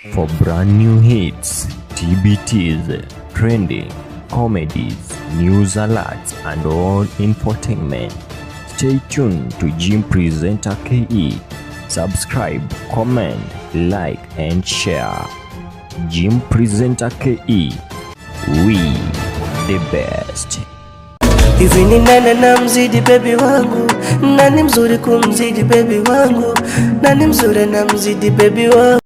For brand new hits, TBTs, trending, comedies, news alerts, and all infotainment, stay tuned to Jim Presenter KE. Subscribe, comment, like, and share. Jim Presenter KE. We the best. Hivi ni nani namzidi baby wangu? Nani mzuri kumzidi baby wangu? Nani mzuri namzidi baby wangu?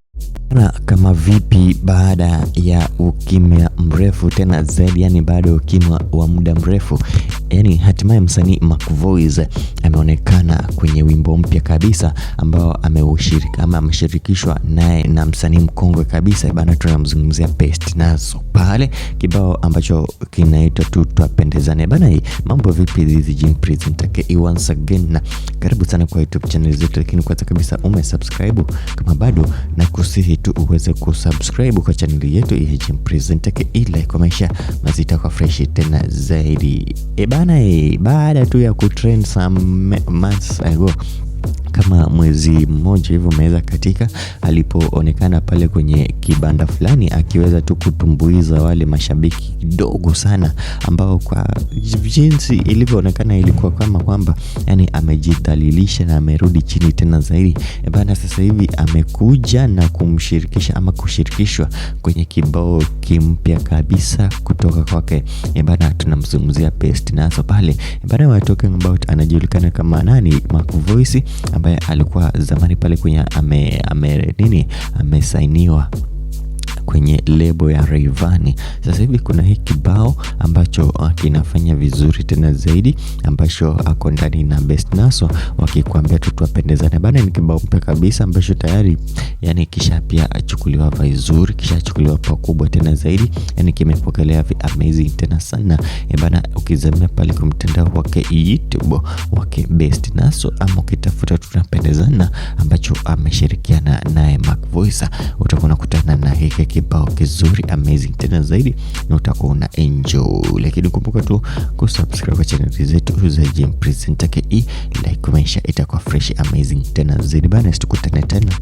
Kama vipi baada ya ukimya mrefu tena zaidi, yani baada ya ukimya wa muda mrefu, yani hatimaye msanii MacVoice ameonekana kwenye wimbo mpya kabisa ambao ameshirikishwa naye na msanii mkongwe kabisa bana, tunamzungumzia Best Naso, pale kibao ambacho kinaitwa Tutapendezane bana. Hii mambo vipi hizi Jim Presenter KE once again, na karibu sana kwa YouTube channel zetu, lakini kwanza kabisa umesubscribe kama bado, na kusihi tu uweze kusubscribe kwa channel yetu ya Jim Presenter KE, like komesha mazita kwa fresh tena zaidi. Bana, baada tu ya kutrend some months ago, kama mwezi mmoja hivyo umeweza katika, alipoonekana pale kwenye kibanda fulani akiweza tu kutumbuiza wale mashabiki kidogo sana, ambao kwa jinsi ilivyoonekana ilikuwa kama kwamba yani amejidhalilisha na amerudi chini tena zaidi. Bana, sasa hivi amekuja na kushirikishwa kwenye kibao kimpya kabisa kutoka kwake. Bana, tunamzungumzia Best Naso pale. Bana, we're talking about anajulikana kama nani? MacVoice, ambaye alikuwa zamani pale kwenye amesainiwa kwenye lebo ya Rayvanny. Sasa hivi kuna hii kibao ambacho kinafanya vizuri tena zaidi, ambacho ako ndani na Best Naso wakikwambia Tutapendezane bana. Ni kibao mpya kabisa ambacho tayari yani kisha pia achukuliwa vizuri, kisha achukuliwa pakubwa tena zaidi, yani kimepokelea amazing tena sana. Bana, ukizamia pale kwa mtandao wake YouTube wake Best Naso, ama ukitafuta Tutapendezana ambacho ameshirikiana naye MacVoice, utakuwa unakutana na hiki kibao kizuri amazing tena zaidi, na utakuwa una enjoy. Lakini kumbuka tu kusubscribe kwa channel zetu za Jim Presenter KE, like, comment, itakuwa fresh amazing tena zaidi bana. Tukutane tena.